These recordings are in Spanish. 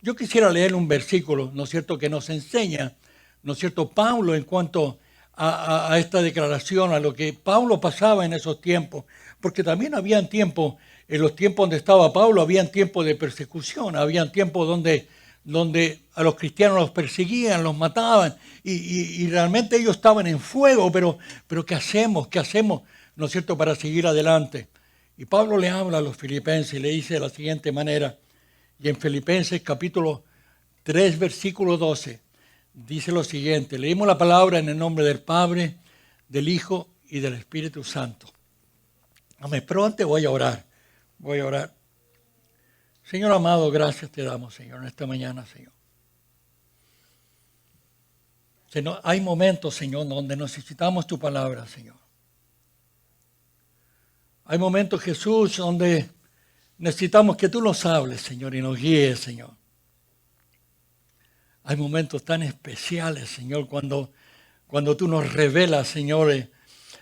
Yo quisiera leer un versículo, ¿no es cierto?, que nos enseña, ¿no es cierto?, Pablo en cuanto a esta declaración, a lo que Pablo pasaba en esos tiempos, porque también habían tiempos, en los tiempos donde estaba Pablo, habían tiempos de persecución, habían tiempos donde a los cristianos los perseguían, los mataban, y realmente ellos estaban en fuego, pero ¿qué hacemos? ¿Qué hacemos? ¿No es cierto?, para seguir adelante. Y Pablo le habla a los filipenses y le dice de la siguiente manera, y en Filipenses capítulo 3, versículo 12, dice lo siguiente, leímos la palabra en el nombre del Padre, del Hijo y del Espíritu Santo. Amén. Pero antes voy a orar. Señor amado, gracias te damos, Señor, en esta mañana, Señor. Hay momentos, Señor, donde necesitamos tu palabra, Señor. Hay momentos, Jesús, donde necesitamos que tú nos hables, Señor, y nos guíes, Señor. Hay momentos tan especiales, Señor, cuando tú nos revelas, Señor,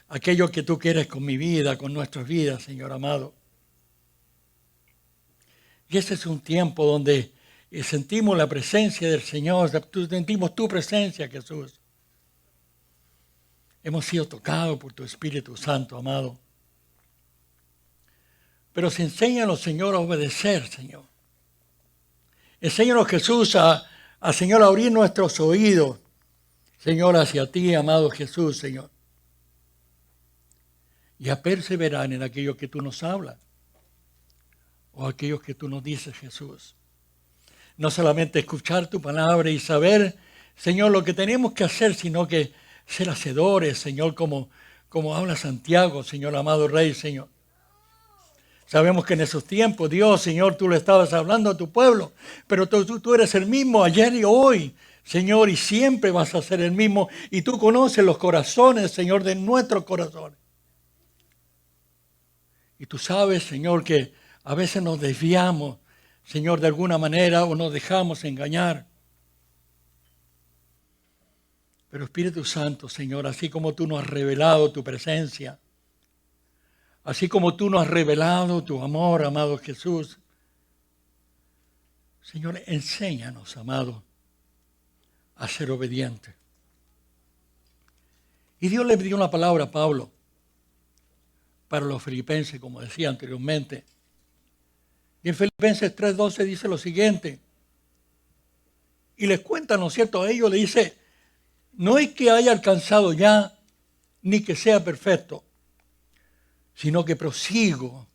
aquello que tú quieres con mi vida, con nuestras vidas, Señor amado. Y ese es un tiempo donde sentimos la presencia del Señor, sentimos tu presencia, Jesús. Hemos sido tocados por tu Espíritu Santo, amado. Pero enséñanos, Señor, a obedecer, Señor. Enséñanos, Jesús, Señor, a abrir nuestros oídos, Señor, hacia ti, amado Jesús, Señor. Y a perseverar en aquello que tú nos hablas. O aquello que tú nos dices, Jesús. No solamente escuchar tu palabra y saber, Señor, lo que tenemos que hacer, sino que ser hacedores, Señor, como habla Santiago, Señor, amado Rey, Señor. Sabemos que en esos tiempos, Dios, Señor, tú le estabas hablando a tu pueblo, pero tú eres el mismo ayer y hoy, Señor, y siempre vas a ser el mismo. Y tú conoces los corazones, Señor, de nuestros corazones. Y tú sabes, Señor, que a veces nos desviamos, Señor, de alguna manera, o nos dejamos engañar. Pero Espíritu Santo, Señor, así como tú nos has revelado tu presencia, así como tú nos has revelado tu amor, amado Jesús, Señor, enséñanos, amado, a ser obedientes. Y Dios le dio una palabra a Pablo para los filipenses, como decía anteriormente. Y en Filipenses 3:12 dice lo siguiente. Y les cuenta, ¿no es cierto? A ellos le dice, no es que haya alcanzado ya, ni que sea perfecto, sino que prosigo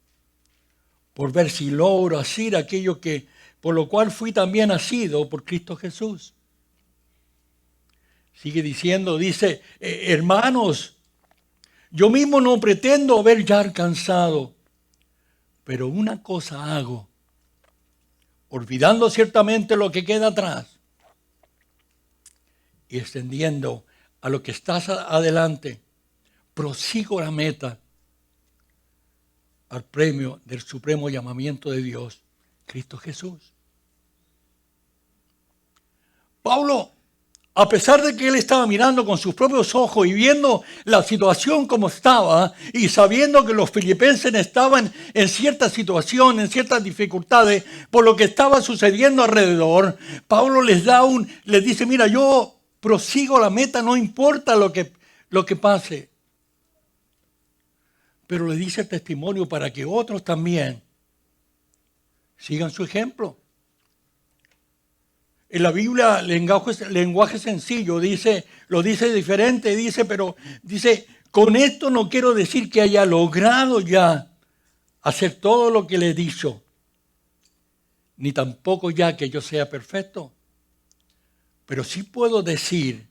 por ver si logro hacer aquello que por lo cual fui también nacido por Cristo Jesús. Sigue diciendo, dice, hermanos, yo mismo no pretendo haber ya alcanzado, pero una cosa hago, olvidando ciertamente lo que queda atrás y extendiendo a lo que está adelante, prosigo la meta al premio del supremo llamamiento de Dios, Cristo Jesús. Pablo, a pesar de que él estaba mirando con sus propios ojos y viendo la situación como estaba y sabiendo que los filipenses estaban en cierta situación, en ciertas dificultades por lo que estaba sucediendo alrededor, Pablo les dice, mira, yo prosigo la meta, no importa lo que pase. Pero le dice el testimonio para que otros también sigan su ejemplo. En la Biblia, lenguaje sencillo, lo dice diferente, pero dice, con esto no quiero decir que haya logrado ya hacer todo lo que le he dicho, ni tampoco ya que yo sea perfecto, pero sí puedo decir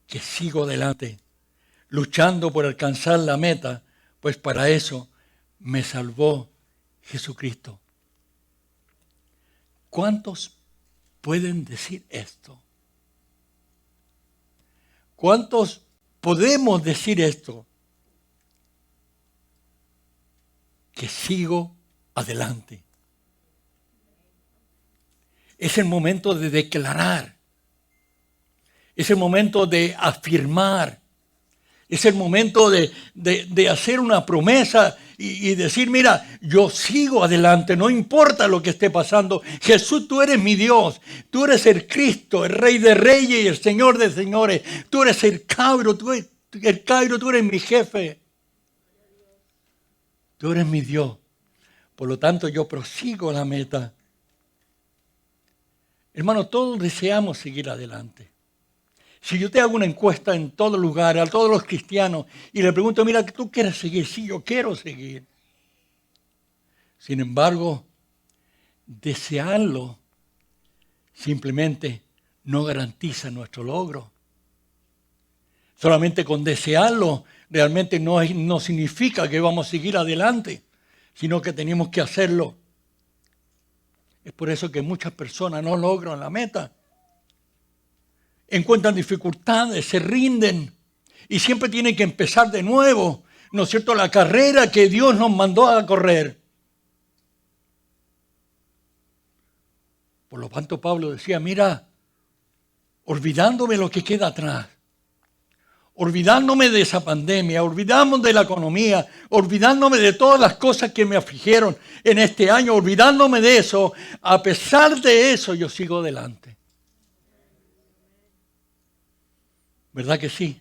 que sigo adelante, luchando por alcanzar la meta, pues para eso me salvó Jesucristo. ¿Cuántos pueden decir esto? ¿Cuántos podemos decir esto? Que sigo adelante. Es el momento de declarar. Es el momento de afirmar. Es el momento de hacer una promesa y decir, mira, yo sigo adelante, no importa lo que esté pasando. Jesús, tú eres mi Dios, tú eres el Cristo, el Rey de Reyes y el Señor de Señores. Tú eres el Cairo, tú eres mi jefe. Tú eres mi Dios. Por lo tanto, yo prosigo la meta. Hermano, todos deseamos seguir adelante. Si yo te hago una encuesta en todo lugar, a todos los cristianos, y le pregunto, mira, ¿tú quieres seguir? Sí, yo quiero seguir. Sin embargo, desearlo simplemente no garantiza nuestro logro. Solamente con desearlo realmente no significa que vamos a seguir adelante, sino que tenemos que hacerlo. Es por eso que muchas personas no logran la meta. Encuentran dificultades, se rinden y siempre tienen que empezar de nuevo, ¿no es cierto?, la carrera que Dios nos mandó a correr. Por lo tanto, Pablo decía, mira, olvidándome lo que queda atrás, olvidándome de esa pandemia, olvidándome de la economía, olvidándome de todas las cosas que me afligieron en este año, olvidándome de eso, a pesar de eso yo sigo adelante. ¿Verdad que sí?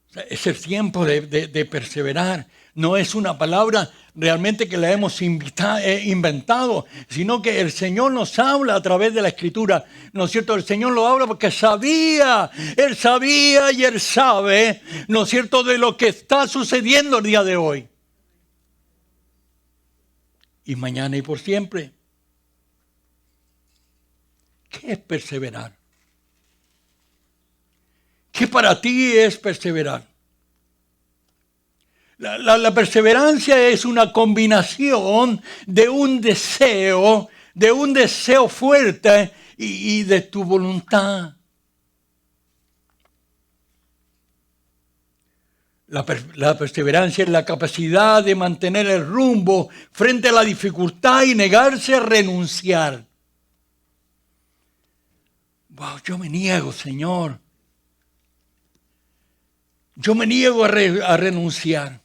O sea, es el tiempo de perseverar. No es una palabra realmente que la hemos inventado, sino que el Señor nos habla a través de la Escritura. ¿No es cierto? El Señor lo habla porque Él sabía y Él sabe, ¿no es cierto?, de lo que está sucediendo el día de hoy. Y mañana y por siempre. ¿Qué es perseverar? ¿Qué para ti es perseverar? La perseverancia es una combinación de un deseo fuerte y de tu voluntad. La perseverancia es la capacidad de mantener el rumbo frente a la dificultad y negarse a renunciar. Wow, yo me niego, Señor. Yo me niego a renunciar.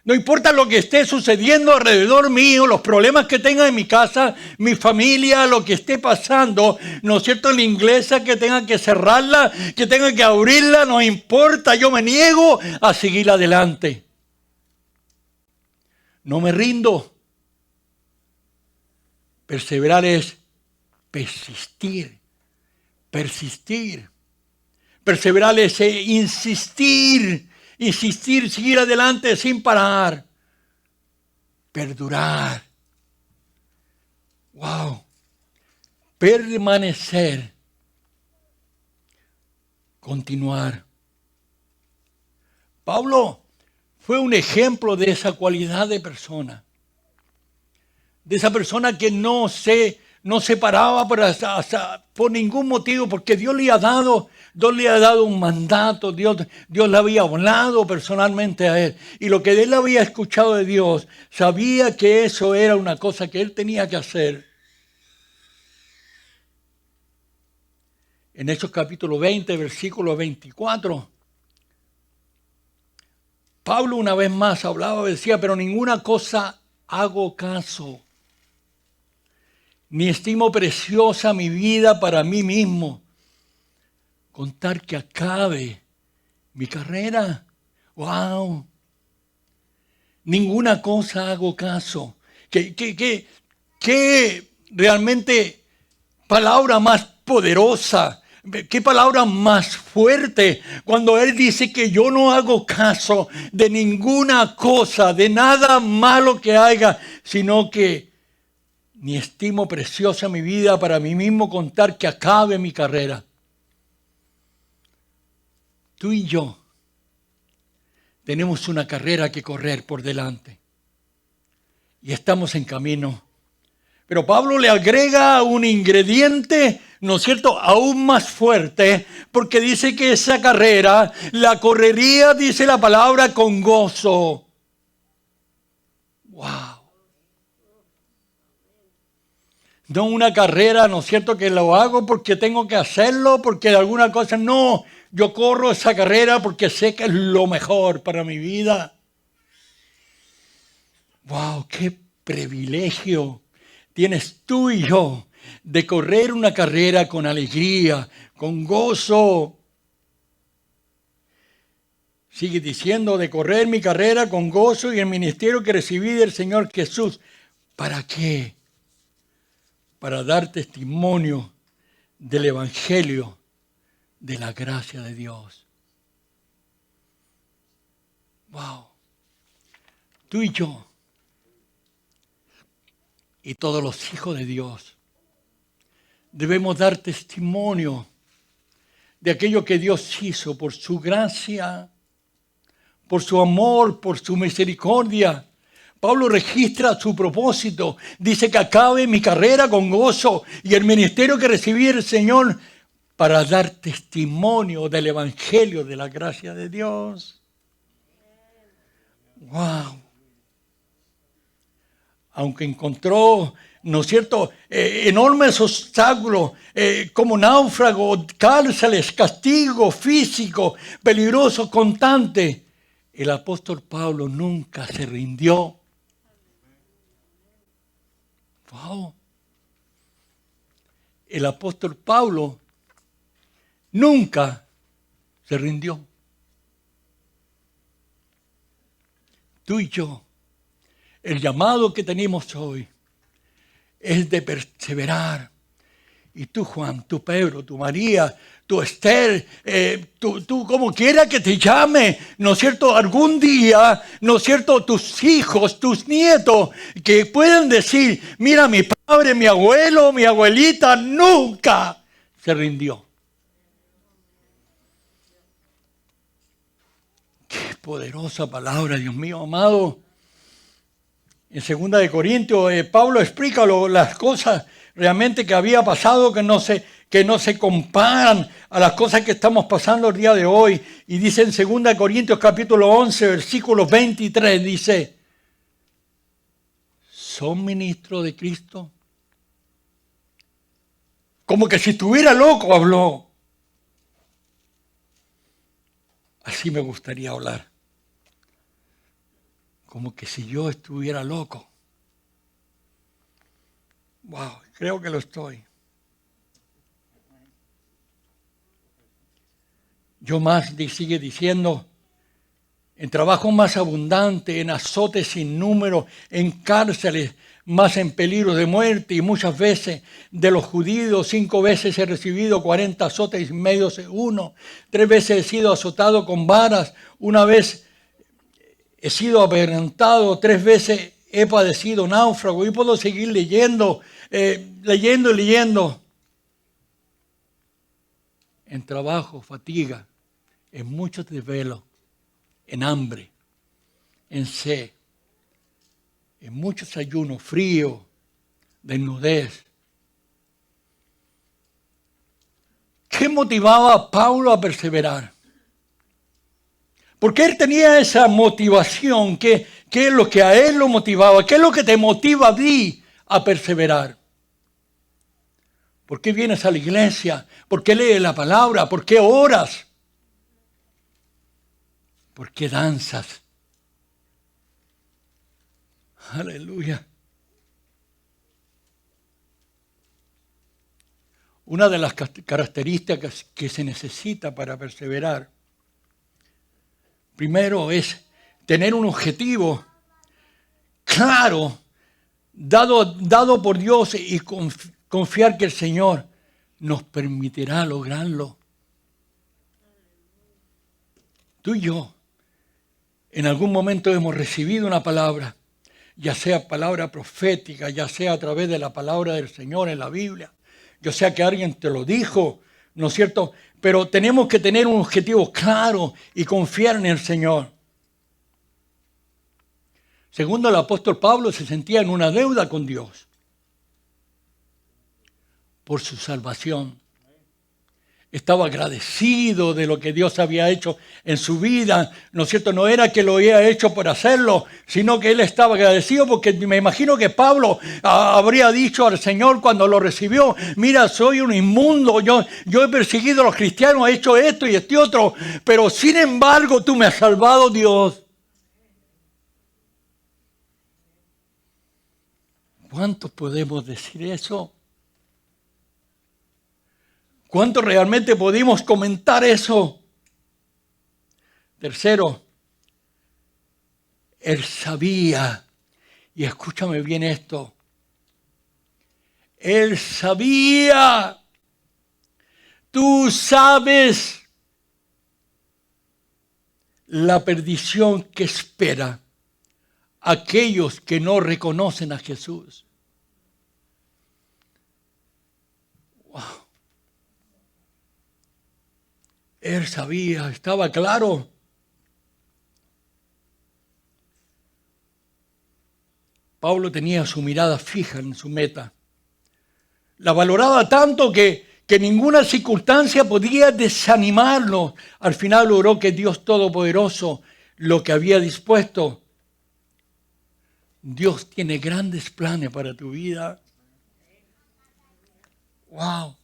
No importa lo que esté sucediendo alrededor mío, los problemas que tenga en mi casa, mi familia, lo que esté pasando, ¿no es cierto?, la iglesia que tenga que cerrarla, que tenga que abrirla, no importa, yo me niego a seguir adelante. No me rindo. Perseverar es persistir. Perseverar es insistir, seguir adelante sin parar. Perdurar. Wow. Permanecer. Continuar. Pablo fue un ejemplo de esa cualidad de persona. De esa persona que no se paraba por ningún motivo, porque Dios le ha dado un mandato, Dios le había hablado personalmente a él. Y lo que él había escuchado de Dios, sabía que eso era una cosa que él tenía que hacer. En Hechos capítulo 20, versículo 24, Pablo una vez más hablaba, decía, pero ninguna cosa hago caso, ni estimo preciosa mi vida para mí mismo, contar que acabe mi carrera. ¡Wow! Ninguna cosa hago caso. ¿Qué realmente palabra más poderosa? ¿Qué palabra más fuerte? Cuando él dice que yo no hago caso de ninguna cosa, de nada malo que haga, sino que ni estimo preciosa mi vida para mí mismo contar que acabe mi carrera. Tú y yo tenemos una carrera que correr por delante y estamos en camino. Pero Pablo le agrega un ingrediente, ¿no es cierto?, aún más fuerte, porque dice que esa carrera la correría, dice la palabra, con gozo. ¡Wow! No una carrera, ¿no es cierto?, que lo hago porque tengo que hacerlo, porque alguna cosa, no. Yo corro esa carrera porque sé que es lo mejor para mi vida. ¡Wow! ¡Qué privilegio tienes tú y yo de correr una carrera con alegría, con gozo! Sigue diciendo, de correr mi carrera con gozo y el ministerio que recibí del Señor Jesús. ¿Para qué? Para dar testimonio del Evangelio, de la gracia de Dios. ¡Wow! Tú y yo, y todos los hijos de Dios, debemos dar testimonio de aquello que Dios hizo por su gracia, por su amor, por su misericordia. Pablo registra su propósito. Dice que acabe mi carrera con gozo y el ministerio que recibí del Señor para dar testimonio del Evangelio de la gracia de Dios. ¡Wow! Aunque encontró, ¿no es cierto?, enormes obstáculos como náufrago, cárceles, castigo físico, peligroso, constante. El apóstol Pablo nunca se rindió. ¡Wow! El apóstol Pablo nunca se rindió. Tú y yo, el llamado que tenemos hoy es de perseverar. Y tú, Juan, tú, Pedro, tú, María, tú, Esther, tú como quiera que te llame, ¿no es cierto? Algún día, ¿no es cierto? Tus hijos, tus nietos, que puedan decir, mira, mi padre, mi abuelo, mi abuelita, nunca se rindió. Qué poderosa palabra, Dios mío, amado. En 2 Corintios, Pablo explica las cosas realmente que había pasado, que no se comparan a las cosas que estamos pasando el día de hoy. Y dice en 2 Corintios capítulo 11, versículo 23, dice, ¿son ministros de Cristo? Como que si estuviera loco habló. Así me gustaría hablar. Como que si yo estuviera loco. Wow, creo que lo estoy. Yo más sigue diciendo, en trabajo más abundante, en azotes sin número, en cárceles, más en peligro de muerte, y muchas veces de los judíos 5 veces he recibido 40 azotes y medio uno, 3 veces he sido azotado con varas, 1 vez he sido apedreado, 3 veces he padecido náufrago, y puedo seguir leyendo. En trabajo, fatiga, en muchos desvelos, en hambre, en sed, en muchos ayunos, frío, desnudez. ¿Qué motivaba a Pablo a perseverar? Porque él tenía esa motivación. ¿Qué es lo que a él lo motivaba? ¿Qué es lo que te motiva a ti a perseverar? ¿Por qué vienes a la iglesia? ¿Por qué lees la palabra? ¿Por qué oras? ¿Por qué danzas? Aleluya. Una de las características que se necesita para perseverar, primero es tener un objetivo claro, dado por Dios, y confiar que el Señor nos permitirá lograrlo. Tú y yo, en algún momento hemos recibido una palabra, ya sea palabra profética, ya sea a través de la palabra del Señor en la Biblia, ya sea que alguien te lo dijo, ¿no es cierto? Pero tenemos que tener un objetivo claro y confiar en el Señor. Segundo, el apóstol Pablo se sentía en una deuda con Dios por su salvación. Estaba agradecido de lo que Dios había hecho en su vida, ¿no es cierto? No era que lo había hecho por hacerlo, sino que él estaba agradecido porque me imagino que Pablo habría dicho al Señor cuando lo recibió: mira, soy un inmundo, yo he perseguido a los cristianos, he hecho esto y este otro, pero sin embargo tú me has salvado, Dios. ¿Cuántos podemos decir eso? ¿Cuánto realmente podemos comentar eso? Tercero, él sabía, y escúchame bien esto, él sabía, tú sabes la perdición que espera a aquellos que no reconocen a Jesús. Wow. Él sabía, estaba claro. Pablo tenía su mirada fija en su meta. La valoraba tanto que ninguna circunstancia podía desanimarlo. Al final logró que Dios Todopoderoso lo que había dispuesto. Dios tiene grandes planes para tu vida. Wow.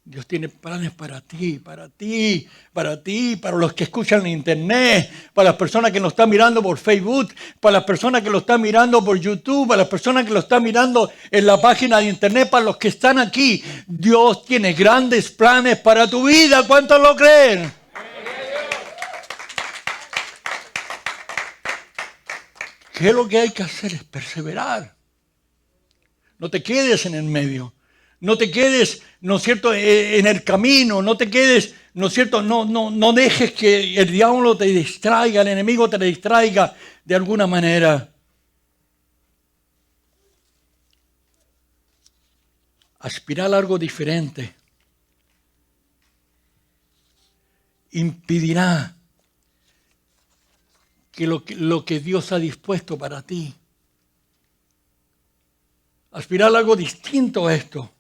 Dios tiene planes para ti, para ti, para ti, para los que escuchan en internet, para las personas que lo están mirando por Facebook, para las personas que lo están mirando por YouTube, para las personas que lo están mirando en la página de internet, para los que están aquí. Dios tiene grandes planes para tu vida. ¿Cuántos lo creen? ¿Qué es lo que hay que hacer? Es perseverar. No te quedes en el medio. No te quedes, ¿no es cierto?, en el camino. No te quedes, ¿no es cierto?, no dejes que el diablo te distraiga, el enemigo te distraiga de alguna manera. Aspirar a algo diferente impedirá que lo que Dios ha dispuesto para ti. Aspirar a algo distinto a esto.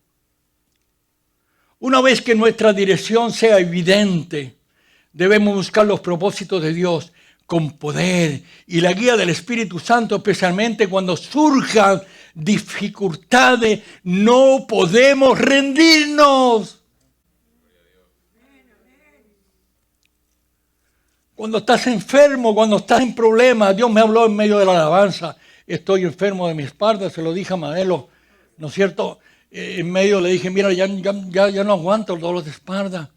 Una vez que nuestra dirección sea evidente, debemos buscar los propósitos de Dios con poder y la guía del Espíritu Santo, especialmente cuando surjan dificultades. No podemos rendirnos. Cuando estás enfermo, cuando estás en problemas, Dios me habló en medio de la alabanza. Estoy enfermo de mi espalda, se lo dije a Madelo, ¿no es cierto? En medio le dije: mira, ya no aguanto el dolor de espalda.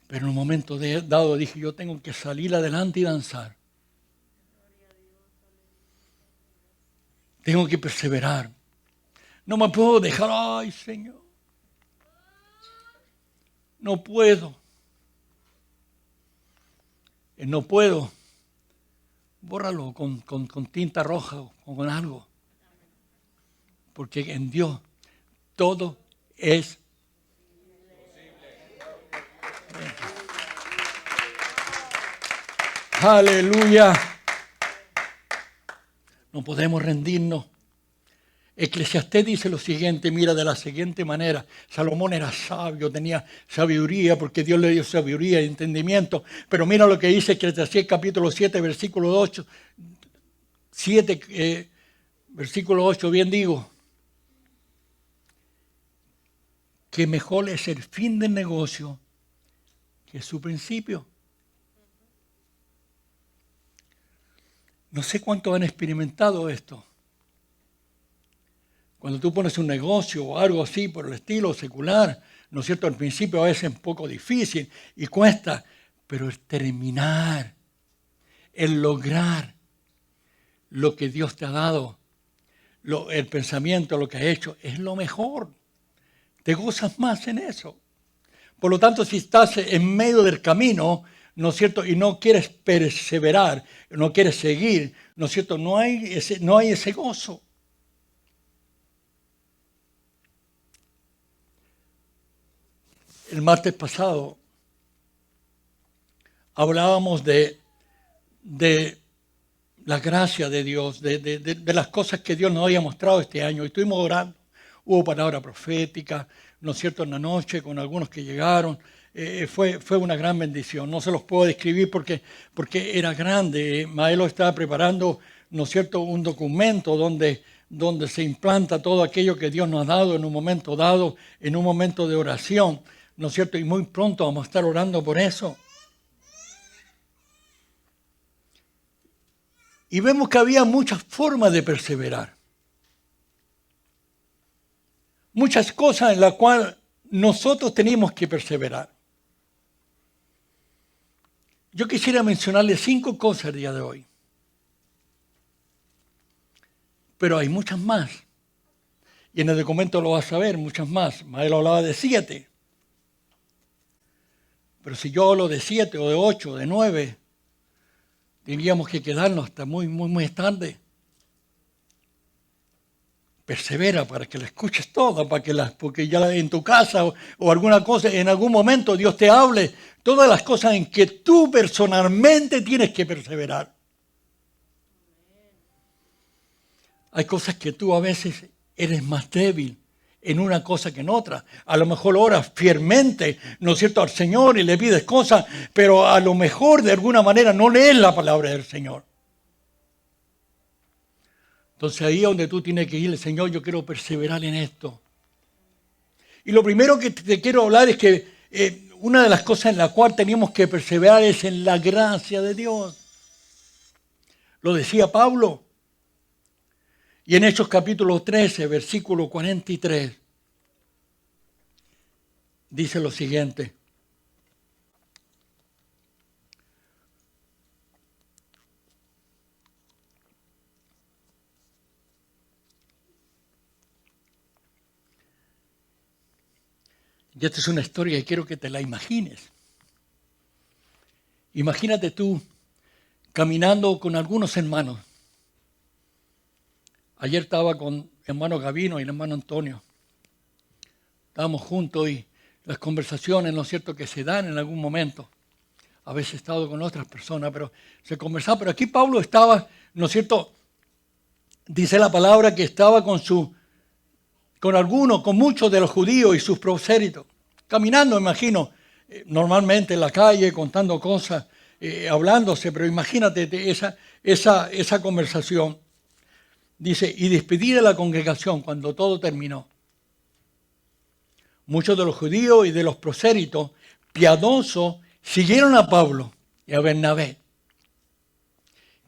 Pero en un momento dado dije: yo tengo que salir adelante y danzar. Tengo que perseverar. No me puedo dejar, ay Señor, no puedo. No puedo. Bórralo con tinta roja o con algo. Porque en Dios todo es posible. Aleluya. No podemos rendirnos. Eclesiastés dice lo siguiente, mira, de la siguiente manera. Salomón era sabio, tenía sabiduría porque Dios le dio sabiduría y entendimiento. Pero mira lo que dice Eclesiastés capítulo 7, versículo 8. 7, versículo 8, bien digo. Que mejor es el fin del negocio que su principio. No sé cuántos han experimentado esto. Cuando tú pones un negocio o algo así por el estilo secular, ¿no es cierto? Al principio a veces es un poco difícil y cuesta, pero el terminar, el lograr lo que Dios te ha dado, el pensamiento, lo que has hecho, es lo mejor. Te gozas más en eso. Por lo tanto, si estás en medio del camino, ¿no es cierto?, y no quieres perseverar, no quieres seguir, ¿no es cierto?, no hay ese gozo. El martes pasado hablábamos de la gracia de Dios, de las cosas que Dios nos había mostrado este año. Y estuvimos orando hubo palabra profética, ¿no es cierto?, en la noche con algunos que llegaron. Fue una gran bendición. No se los puedo describir porque era grande. Maelo estaba preparando, ¿no es cierto?, un documento donde se implanta todo aquello que Dios nos ha dado en un momento dado, en un momento de oración, ¿no es cierto? Y muy pronto vamos a estar orando por eso. Y vemos que había muchas formas de perseverar. Muchas cosas en las cuales nosotros teníamos que perseverar. Yo quisiera mencionarles 5 cosas el día de hoy. Pero hay muchas más. Y en el documento lo vas a ver, muchas más. Maelo hablaba de 7. Pero si yo hablo de 7 o de 8 o de 9, tendríamos que quedarnos hasta muy tarde. Persevera para que la escuches toda, porque ya en tu casa o alguna cosa, en algún momento Dios te hable. Todas las cosas en que tú personalmente tienes que perseverar. Hay cosas que tú a veces eres más débil en una cosa que en otra. A lo mejor oras fielmente, ¿no es cierto?, al Señor y le pides cosas, pero a lo mejor de alguna manera no lees la palabra del Señor. Entonces ahí es donde tú tienes que ir, Señor, yo quiero perseverar en esto. Y lo primero que te quiero hablar es que una de las cosas en la cual teníamos que perseverar es en la gracia de Dios. Lo decía Pablo. Y en Hechos capítulo 13, versículo 43, dice lo siguiente. Y esta es una historia y quiero que te la imagines. Imagínate tú caminando con algunos hermanos. Ayer estaba con el hermano Gavino y el hermano Antonio. Estábamos juntos y las conversaciones, ¿no es cierto?, que se dan en algún momento. A veces he estado con otras personas, pero se conversaba. Pero aquí Pablo estaba, ¿no es cierto?, dice la palabra que estaba con muchos de los judíos y sus prosélitos, caminando, imagino, normalmente en la calle, contando cosas, hablándose, pero imagínate esa conversación. Dice, y despedí de la congregación cuando todo terminó. Muchos de los judíos y de los prosélitos piadosos siguieron a Pablo y a Bernabé,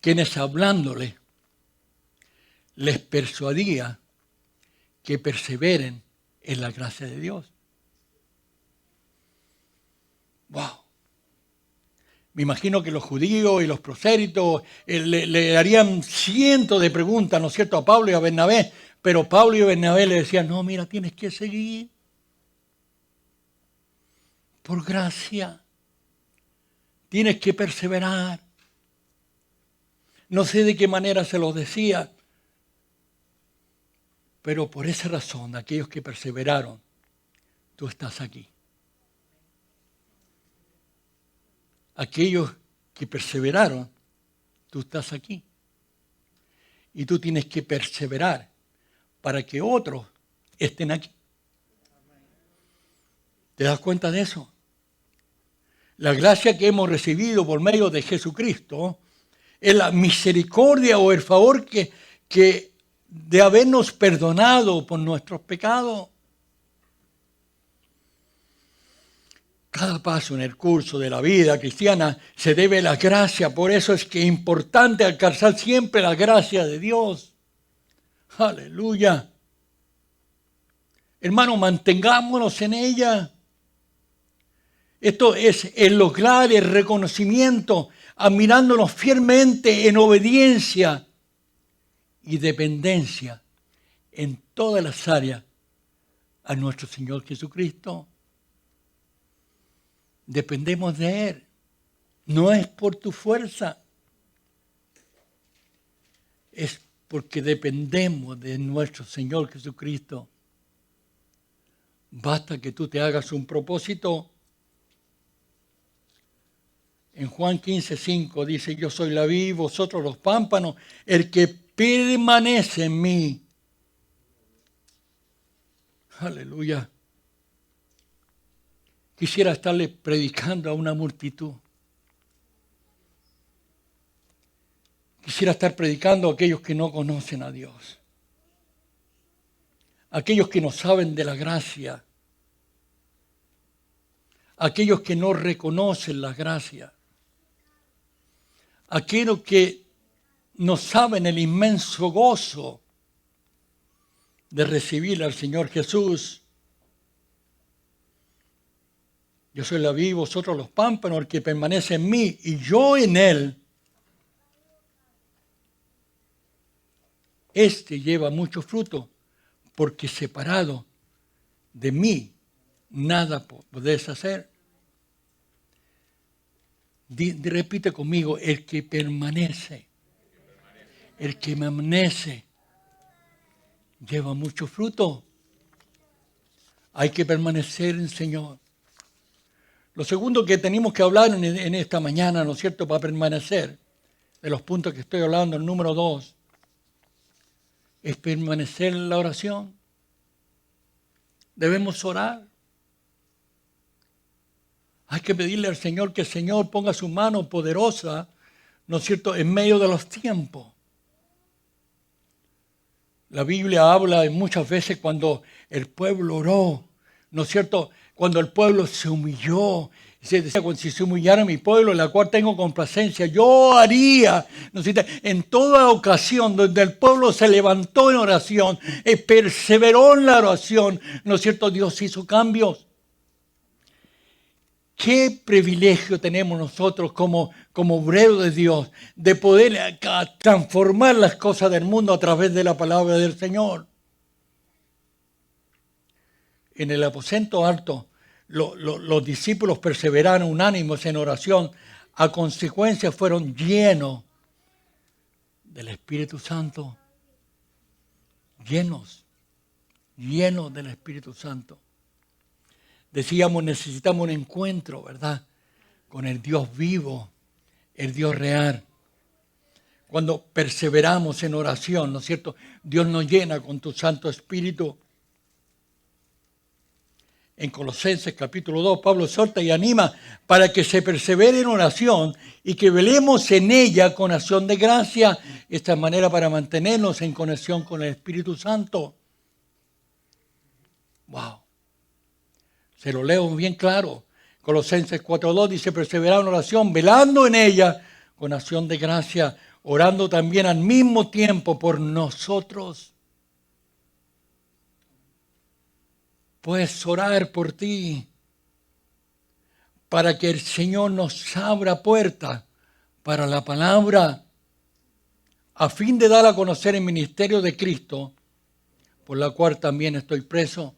quienes hablándole les persuadía que perseveren en la gracia de Dios. ¡Wow! Me imagino que los judíos y los prosélitos le harían cientos de preguntas, ¿no es cierto?, a Pablo y a Bernabé, pero Pablo y Bernabé le decían, no, mira, tienes que seguir por gracia, tienes que perseverar. No sé de qué manera se los decía, pero por esa razón, aquellos que perseveraron, tú estás aquí. Aquellos que perseveraron, tú estás aquí. Y tú tienes que perseverar para que otros estén aquí. ¿Te das cuenta de eso? La gracia que hemos recibido por medio de Jesucristo es la misericordia o el favor que de habernos perdonado por nuestros pecados. Cada paso en el curso de la vida cristiana se debe a la gracia, por eso es que es importante alcanzar siempre la gracia de Dios. Aleluya. Hermano, mantengámonos en ella. Esto es el lograr el reconocimiento, admirándonos fielmente en obediencia y dependencia en todas las áreas a nuestro Señor Jesucristo. Dependemos de Él. No es por tu fuerza. Es porque dependemos de nuestro Señor Jesucristo. Basta que tú te hagas un propósito. En Juan 15:5 dice, yo soy la vid, vosotros los pámpanos, el que permanece en mí Aleluya. Quisiera estarle predicando a una multitud. Quisiera estar predicando a aquellos que no conocen a Dios. Aquellos que no saben de la gracia. Aquellos que no reconocen la gracia. Aquellos que no saben el inmenso gozo de recibir al Señor Jesús. Yo soy la vid y vosotros los pámpanos, el que permanece en mí y yo en él. Este lleva mucho fruto, porque separado de mí nada podés hacer. Repite conmigo, el que permanece. El que permanece lleva mucho fruto. Hay que permanecer en el Señor. Lo segundo que tenemos que hablar en esta mañana, ¿no es cierto?, para permanecer, de los puntos que estoy hablando, el número 2, es permanecer en la oración. Debemos orar. Hay que pedirle al Señor que el Señor ponga su mano poderosa, ¿no es cierto?, en medio de los tiempos. La Biblia habla muchas veces cuando el pueblo oró, ¿no es cierto?, cuando el pueblo se humilló. Se decía, si se humillara mi pueblo, en la cual tengo complacencia, yo haría, ¿no es cierto?, en toda ocasión donde el pueblo se levantó en oración, perseveró en la oración, ¿no es cierto?, Dios hizo cambios. Qué privilegio tenemos nosotros como obreros de Dios de poder transformar las cosas del mundo a través de la palabra del Señor. En el aposento alto, los discípulos perseveraron unánimos en oración. A consecuencia fueron llenos del Espíritu Santo. Llenos del Espíritu Santo. Decíamos, necesitamos un encuentro, ¿verdad?, con el Dios vivo, el Dios real. Cuando perseveramos en oración, ¿no es cierto?, Dios nos llena con tu Santo Espíritu. En Colosenses capítulo 2, Pablo exhorta y anima para que se persevere en oración y que velemos en ella con acción de gracia. Esta manera para mantenernos en conexión con el Espíritu Santo. ¡Wow! Se lo leo bien claro. Colosenses 4:2 dice, perseverar en oración, velando en ella con acción de gracia, orando también al mismo tiempo por nosotros. Puedes orar por ti para que el Señor nos abra puerta para la palabra, a fin de dar a conocer el ministerio de Cristo, por la cual también estoy preso,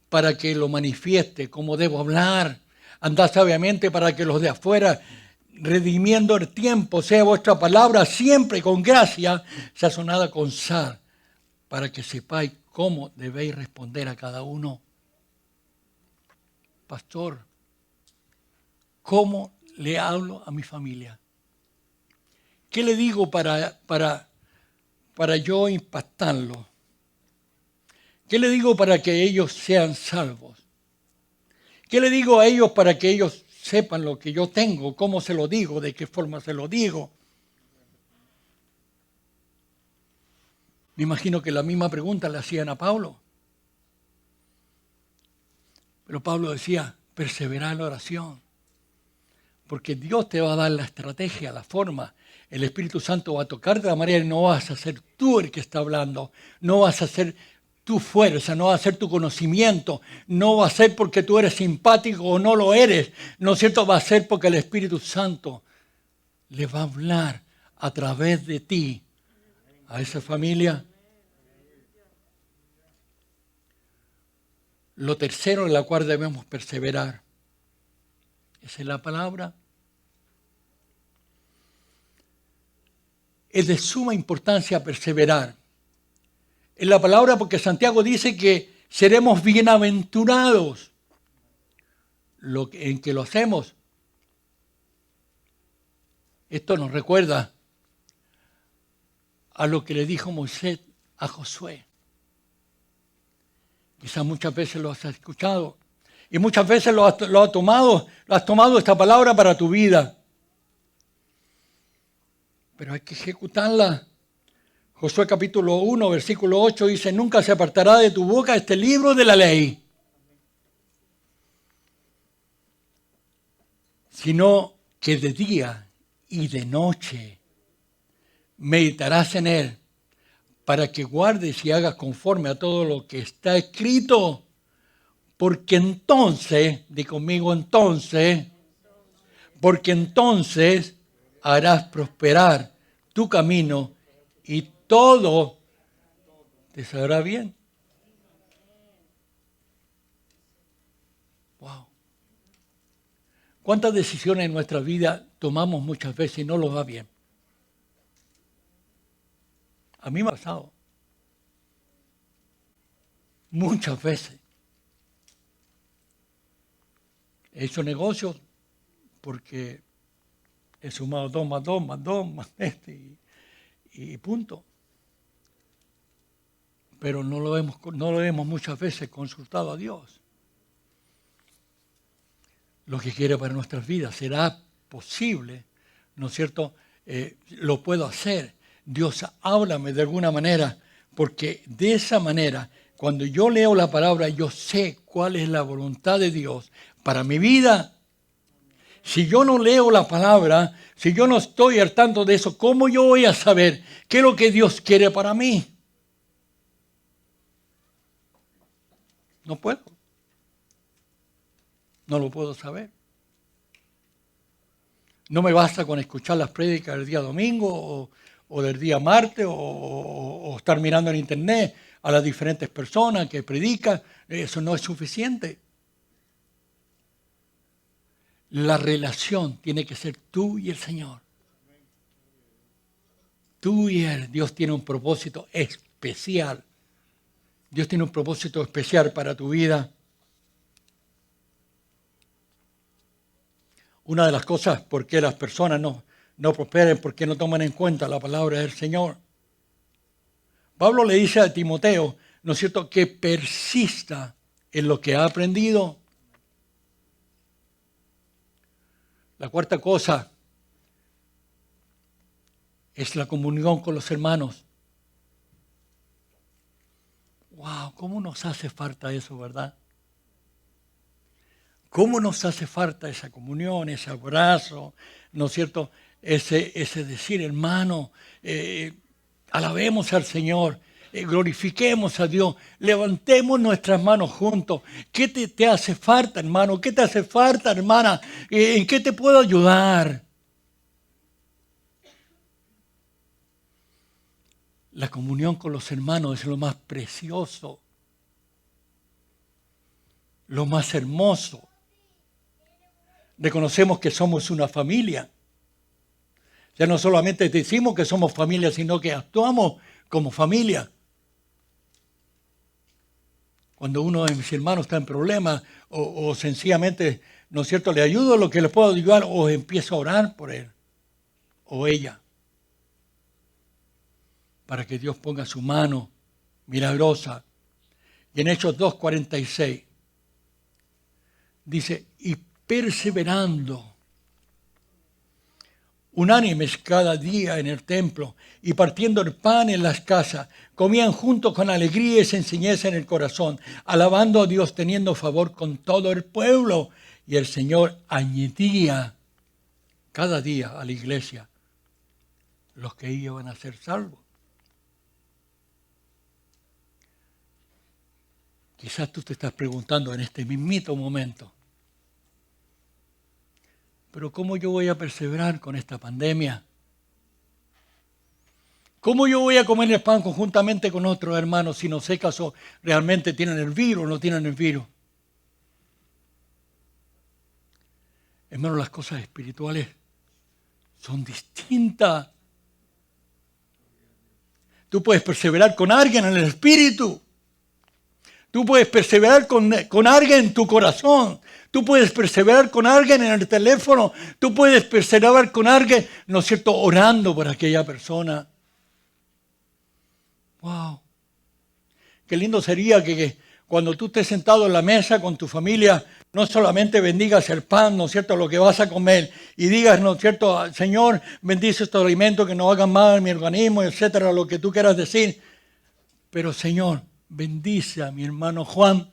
para que lo manifieste, como debo hablar. Andad sabiamente para que los de afuera, redimiendo el tiempo, sea vuestra palabra siempre con gracia, sazonada con sal, para que sepáis cómo debéis responder a cada uno. Pastor, ¿cómo le hablo a mi familia? ¿Qué le digo para yo impactarlo? ¿Qué le digo para que ellos sean salvos? ¿Qué le digo a ellos para que ellos sepan lo que yo tengo? ¿Cómo se lo digo? ¿De qué forma se lo digo? Me imagino que la misma pregunta le hacían a Pablo. Pero Pablo decía, persevera en la oración. Porque Dios te va a dar la estrategia, la forma. El Espíritu Santo va a tocarte de la manera y no vas a ser tú el que está hablando. No vas a ser tu fuerza, no va a ser tu conocimiento, no va a ser porque tú eres simpático o no lo eres, ¿no es cierto? Va a ser porque el Espíritu Santo le va a hablar a través de ti a esa familia. Lo tercero en la cual debemos perseverar es en la palabra. Es de suma importancia perseverar en la palabra, porque Santiago dice que seremos bienaventurados en que lo hacemos. Esto nos recuerda a lo que le dijo Moisés a Josué. Quizás muchas veces lo has escuchado y muchas veces lo has tomado esta palabra para tu vida. Pero hay que ejecutarla. Josué capítulo 1, versículo 8 dice, nunca se apartará de tu boca este libro de la ley, sino que de día y de noche meditarás en él, para que guardes y hagas conforme a todo lo que está escrito, porque entonces, di conmigo entonces, porque entonces harás prosperar tu camino y todo te saldrá bien. Wow. ¿Cuántas decisiones en nuestra vida tomamos muchas veces y no nos va bien? A mí me ha pasado. Muchas veces. He hecho negocios porque he sumado 2 más 2 más 2 más este y punto. Pero no lo hemos muchas veces consultado a Dios. Lo que quiere para nuestras vidas. ¿Será posible? ¿No es cierto? Lo puedo hacer. Dios, háblame de alguna manera, porque de esa manera, cuando yo leo la palabra, yo sé cuál es la voluntad de Dios para mi vida. Si yo no leo la palabra, si yo no estoy al tanto de eso, ¿cómo yo voy a saber qué es lo que Dios quiere para mí? No puedo. No lo puedo saber. No me basta con escuchar las prédicas del día domingo o del día martes o estar mirando en internet a las diferentes personas que predican. Eso no es suficiente. La relación tiene que ser tú y el Señor. Tú y Él. Dios tiene un propósito especial. Dios tiene un propósito especial para tu vida. Una de las cosas por qué las personas no prosperan, porque no toman en cuenta la palabra del Señor. Pablo le dice a Timoteo, ¿no es cierto?, que persista en lo que ha aprendido. La cuarta cosa es la comunión con los hermanos. ¡Wow! ¿Cómo nos hace falta eso, verdad? ¿Cómo nos hace falta esa comunión, ese abrazo, ¿no es cierto? Ese decir, hermano, alabemos al Señor, glorifiquemos a Dios, levantemos nuestras manos juntos. ¿Qué te hace falta, hermano? ¿Qué te hace falta, hermana? ¿En qué te puedo ayudar? La comunión con los hermanos es lo más precioso, lo más hermoso. Reconocemos que somos una familia. Ya no solamente decimos que somos familia, sino que actuamos como familia. Cuando uno de mis hermanos está en problemas o sencillamente, ¿no es cierto?, le ayudo lo que le puedo ayudar o empiezo a orar por él o ella para que Dios ponga su mano milagrosa. Y en Hechos 2:46 dice, y perseverando unánimes cada día en el templo y partiendo el pan en las casas, comían juntos con alegría y sencillez en el corazón, alabando a Dios, teniendo favor con todo el pueblo. Y el Señor añadía cada día a la iglesia los que iban a ser salvos. Quizás tú te estás preguntando en este mismito momento, pero ¿cómo yo voy a perseverar con esta pandemia? ¿Cómo yo voy a comer el pan conjuntamente con otros hermanos si no sé acaso realmente tienen el virus o no tienen el virus? Hermano, las cosas espirituales son distintas. Tú puedes perseverar con alguien en el espíritu. Tú puedes perseverar con alguien en tu corazón. Tú puedes perseverar con alguien en el teléfono. Tú puedes perseverar con alguien, ¿no es cierto?, orando por aquella persona. ¡Wow! Qué lindo sería que cuando tú estés sentado en la mesa con tu familia, no solamente bendigas el pan, ¿no es cierto?, lo que vas a comer, y digas, ¿no es cierto?, Señor, bendice estos alimentos que no hagan mal a mi organismo, etcétera, lo que tú quieras decir. Pero Señor, bendice a mi hermano Juan.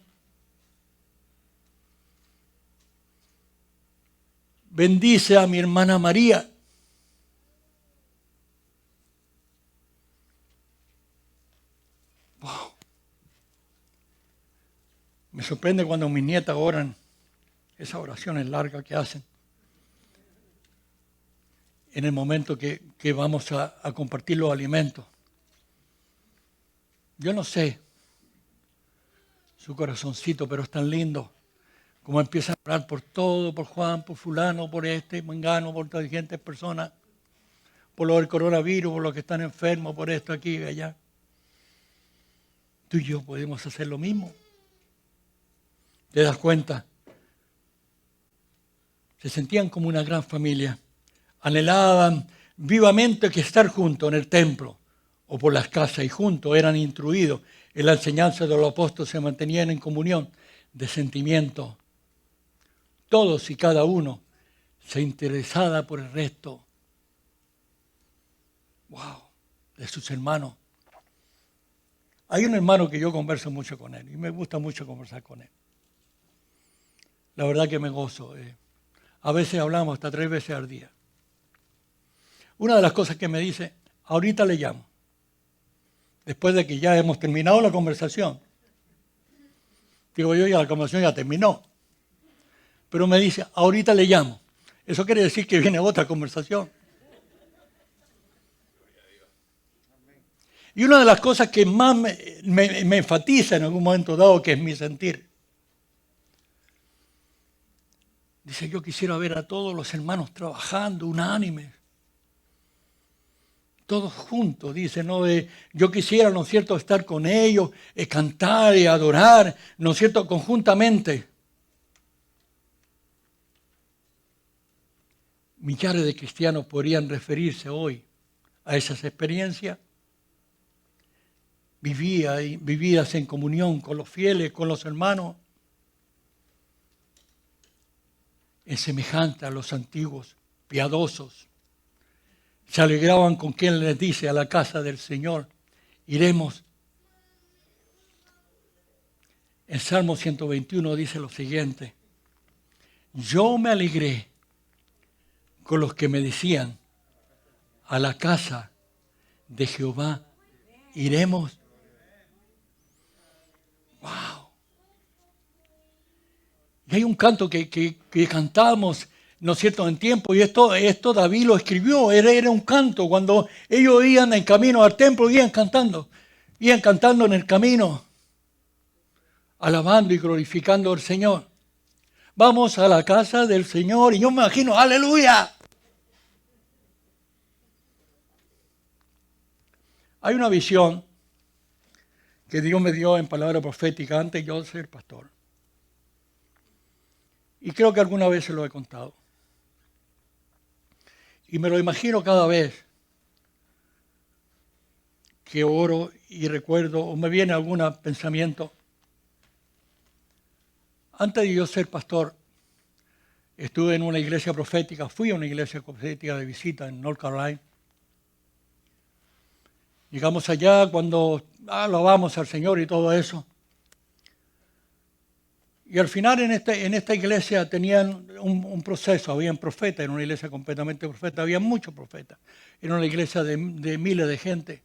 Bendice a mi hermana María. Wow. Me sorprende cuando mis nietas oran, esas oraciones largas que hacen, en el momento que vamos a compartir los alimentos. Yo no sé su corazoncito, pero es tan lindo como empiezan a orar por todo, por Juan, por fulano, por este, mengano, por todas diferentes personas, por lo del coronavirus, por los que están enfermos, por esto aquí y allá. Tú y yo podemos hacer lo mismo. ¿Te das cuenta? Se sentían como una gran familia. Anhelaban vivamente que estar juntos en el templo o por las casas, y juntos eran instruidos en la enseñanza de los apóstoles, se mantenían en comunión de sentimientos. Todos y cada uno se interesaba por el resto. Wow, de sus hermanos. Hay un hermano que yo converso mucho con él y me gusta mucho conversar con él. La verdad que me gozo. A veces hablamos hasta 3 veces al día. Una de las cosas que me dice, ahorita le llamo. Después de que ya hemos terminado la conversación. Digo yo, ya la conversación ya terminó. Pero me dice, ahorita le llamo. Eso quiere decir que viene otra conversación. Y una de las cosas que más me enfatiza en algún momento dado, que es mi sentir. Dice, yo quisiera ver a todos los hermanos trabajando, unánimes. Todos juntos, dice, ¿no? Yo quisiera, ¿no es cierto?, estar con ellos, cantar y adorar, ¿no es cierto?, conjuntamente. Millares de cristianos podrían referirse hoy a esas experiencias vividas en comunión con los fieles, con los hermanos, en semejante a los antiguos piadosos. Se alegraban con quien les dice, a la casa del Señor iremos. En Salmo 121 dice lo siguiente: yo me alegré con los que me decían, a la casa de Jehová iremos. ¡Wow! Y hay un canto que cantamos, ¿no es cierto?, en tiempo, y esto David lo escribió, era un canto, cuando ellos iban en camino al templo, iban cantando en el camino, alabando y glorificando al Señor. Vamos a la casa del Señor, y yo me imagino, ¡aleluya! Hay una visión que Dios me dio en palabra profética antes de yo ser pastor. Y creo que alguna vez se lo he contado. Y me lo imagino cada vez que oro y recuerdo o me viene algún pensamiento. Antes de yo ser pastor, estuve en una iglesia profética, fui a una iglesia profética de visita en North Carolina. Llegamos allá cuando alabamos al Señor y todo eso. Y al final en esta iglesia tenían un proceso, habían profetas, era una iglesia completamente profeta, había muchos profetas, era una iglesia de miles de gente.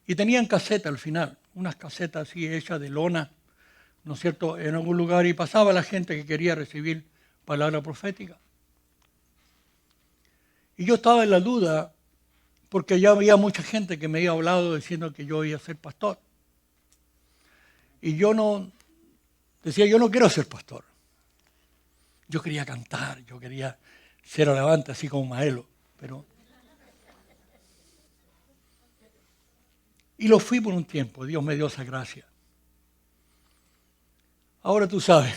Y tenían casetas al final, unas casetas así hechas de lona, ¿no es cierto?, en algún lugar, y pasaba la gente que quería recibir palabra profética. Y yo estaba en la duda, porque ya había mucha gente que me había hablado diciendo que yo iba a ser pastor. Y yo no... Decía, yo no quiero ser pastor. Yo quería cantar, yo quería ser alabante, así como Maelo. Y lo fui por un tiempo, Dios me dio esa gracia. Ahora tú sabes,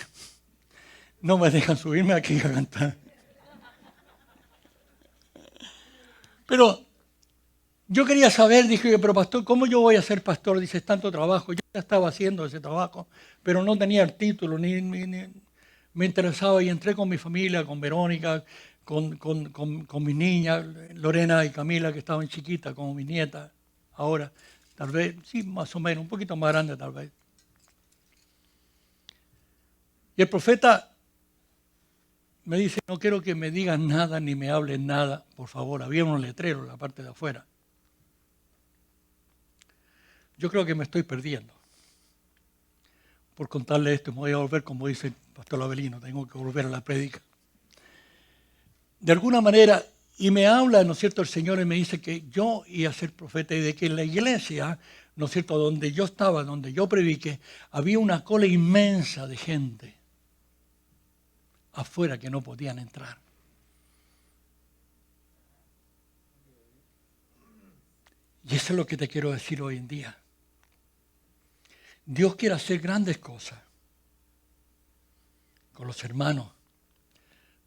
no me dejan subirme aquí a cantar. Pero Yo quería saber, dije, pero pastor, ¿cómo yo voy a ser pastor? Dice, es tanto trabajo. Yo ya estaba haciendo ese trabajo, pero no tenía el título, ni me interesaba. Y entré con mi familia, con Verónica, con mis niñas, Lorena y Camila, que estaban chiquitas, como mis nietas. Ahora, tal vez, sí, más o menos, un poquito más grande tal vez. Y el profeta me dice, no quiero que me digan nada ni me hablen nada, por favor. Había unos letreros en la parte de afuera. Yo creo que me estoy perdiendo. Por contarle esto, me voy a volver, como dice el pastor Avelino, tengo que volver a la prédica. De alguna manera, y me habla, ¿no es cierto?, el Señor y me dice que yo iba a ser profeta y de que en la iglesia, ¿no es cierto?, donde yo estaba, donde yo prediqué, había una cola inmensa de gente afuera que no podían entrar. Y eso es lo que te quiero decir hoy en día. Dios quiere hacer grandes cosas con los hermanos,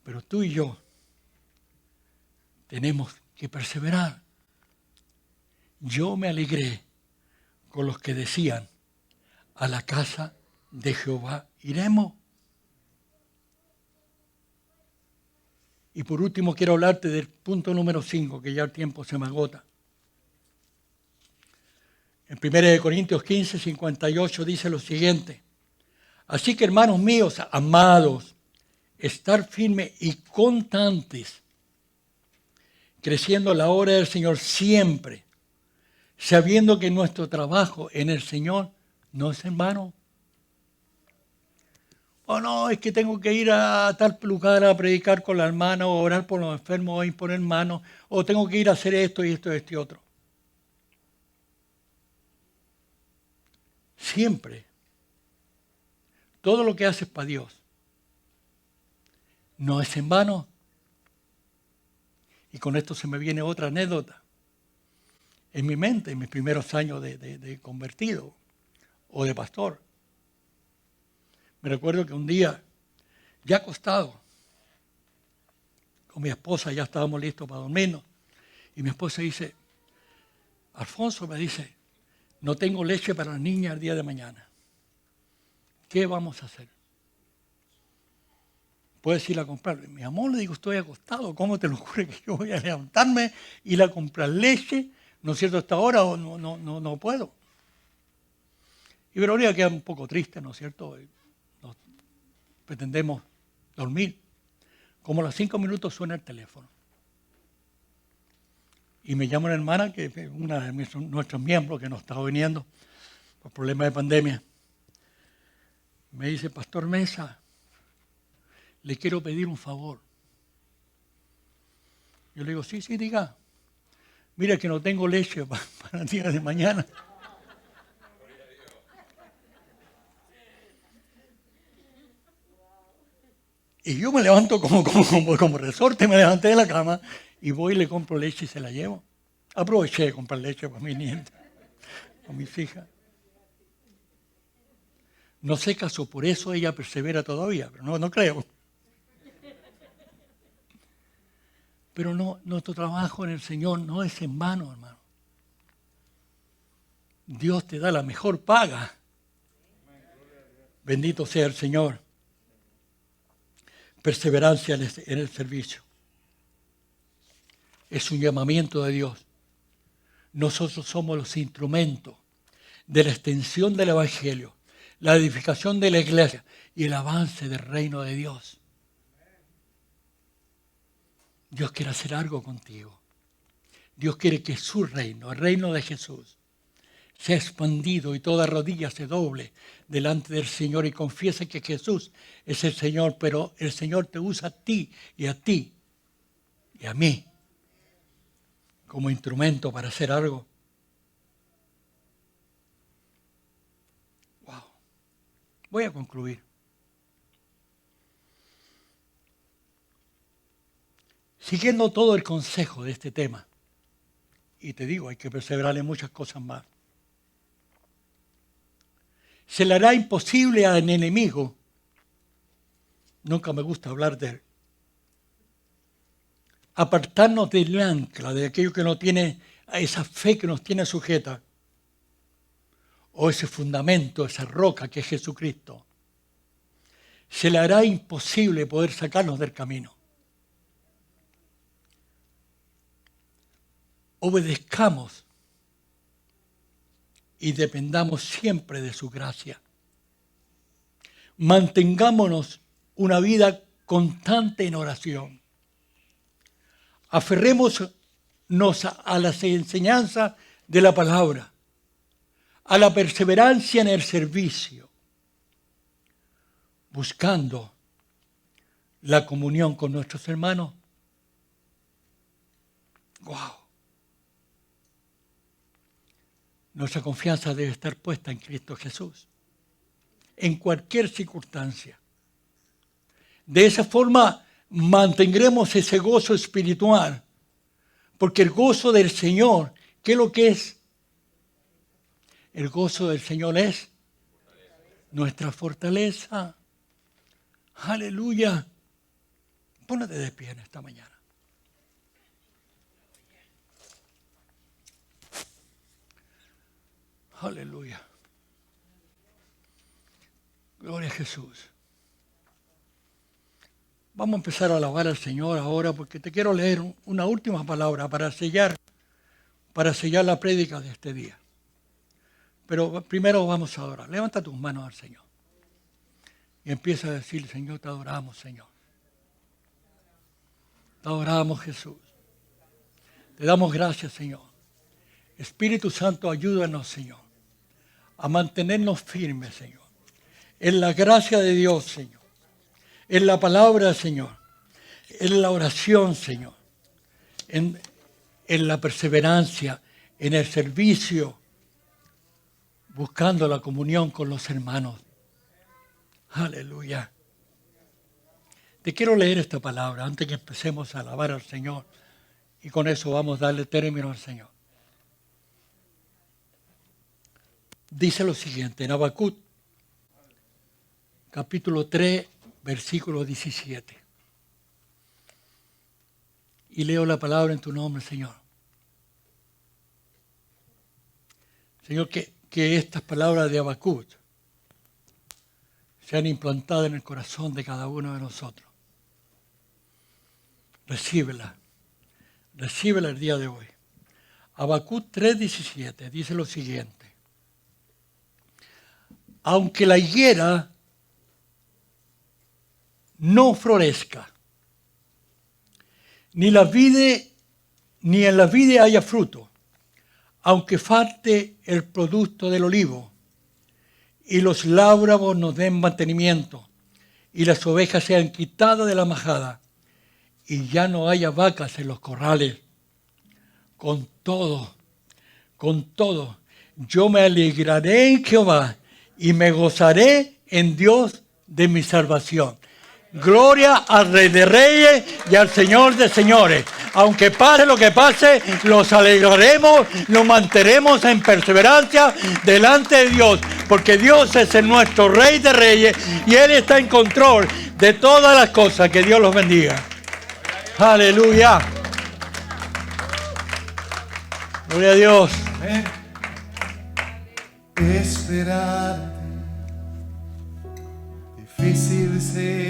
pero tú y yo tenemos que perseverar. Yo me alegré con los que decían, a la casa de Jehová iremos. Y por último quiero hablarte del punto número 5, que ya el tiempo se me agota. En 1 Corintios 15, 58 dice lo siguiente. Así que, hermanos míos, amados, estar firmes y constantes, creciendo la obra del Señor siempre, sabiendo que nuestro trabajo en el Señor no es en vano. O no, es que tengo que ir a tal lugar a predicar con la hermana, o orar por los enfermos, o imponer manos, o tengo que ir a hacer esto y esto y otro. Siempre. Todo lo que haces para Dios no es en vano. Y con esto se me viene otra anécdota. En mi mente, en mis primeros años de convertido o de pastor. Me recuerdo que un día, ya acostado, con mi esposa, ya estábamos listos para dormirnos, y mi esposa dice, Alfonso me dice, no tengo leche para la niña el día de mañana. ¿Qué vamos a hacer? Puedes ir a comprar. Mi amor, le digo, estoy acostado. ¿Cómo te lo ocurre que yo voy a levantarme, ir a comprar leche? ¿No es cierto? Hasta ahora o no puedo. Y Verónica queda un poco triste, ¿no es cierto? Nos pretendemos dormir. Como a los 5 minutos suena el teléfono. Y me llama una hermana, que es una de nuestros miembros que nos estaba viniendo por problemas de pandemia. Me dice, Pastor Mesa, le quiero pedir un favor. Yo le digo, sí, diga. Mira que no tengo leche para el día de mañana. Y yo me levanto como resorte, me levanté de la cama y voy y le compro leche y se la llevo. Aproveché de comprar leche para mis nietas, para mis hijas. No sé caso, por eso ella persevera todavía, pero no creo. Pero no, nuestro trabajo en el Señor no es en vano, hermano. Dios te da la mejor paga. Bendito sea el Señor. Perseverancia en el servicio. Es un llamamiento de Dios. Nosotros somos los instrumentos de la extensión del Evangelio, la edificación de la iglesia y el avance del reino de Dios. Dios quiere hacer algo contigo. Dios quiere que su reino, el reino de Jesús, sea expandido y toda rodilla se doble delante del Señor y confiese que Jesús es el Señor, pero el Señor te usa a ti y a mí como instrumento para hacer algo. Wow. Voy a concluir. Siguiendo todo el consejo de este tema, y te digo, hay que perseverar en muchas cosas más. Se le hará imposible al enemigo, nunca me gusta hablar de él, apartarnos del ancla, de aquello que nos tiene a esa fe que nos tiene sujeta, o ese fundamento, esa roca que es Jesucristo, se le hará imposible poder sacarnos del camino. Obedezcamos y dependamos siempre de su gracia. Mantengámonos una vida constante en oración. Aferrémonos a las enseñanzas de la palabra, a la perseverancia en el servicio, buscando la comunión con nuestros hermanos. ¡Wow! Nuestra confianza debe estar puesta en Cristo Jesús, en cualquier circunstancia. De esa forma mantendremos ese gozo espiritual, porque el gozo del Señor, ¿qué es lo que es? El gozo del Señor es nuestra fortaleza. Aleluya. Pónete de pie en esta mañana. Aleluya. Gloria a Jesús. Vamos a empezar a alabar al Señor ahora porque te quiero leer una última palabra para sellar la prédica de este día. Pero primero vamos a adorar. Levanta tus manos al Señor. Y empieza a decir, Señor, te adoramos, Señor. Te adoramos, Jesús. Te damos gracias, Señor. Espíritu Santo, ayúdanos, Señor, a mantenernos firmes, Señor, en la gracia de Dios, Señor, en la palabra, Señor, en la oración, Señor, en la perseverancia, en el servicio, buscando la comunión con los hermanos. Aleluya. Te quiero leer esta palabra antes que empecemos a alabar al Señor y con eso vamos a darle término al Señor. Dice lo siguiente en Habacuc, capítulo 3, versículo 17. Y leo la palabra en tu nombre, Señor. Señor, que estas palabras de Habacuc sean implantadas en el corazón de cada uno de nosotros. Recíbela el día de hoy. Habacuc 3:17 dice lo siguiente. Aunque la higuera no florezca, ni en la vid haya fruto, aunque falte el producto del olivo, y los lábragos nos den mantenimiento, y las ovejas sean quitadas de la majada, y ya no haya vacas en los corrales, con todo, yo me alegraré en Jehová, y me gozaré en Dios de mi salvación. Gloria al Rey de Reyes y al Señor de Señores. Aunque pase lo que pase, los alegraremos, nos mantendremos en perseverancia delante de Dios, porque Dios es el nuestro Rey de Reyes y Él está en control de todas las cosas. Que Dios los bendiga. Aleluya. Gloria a Dios. Esperar, difícil ser.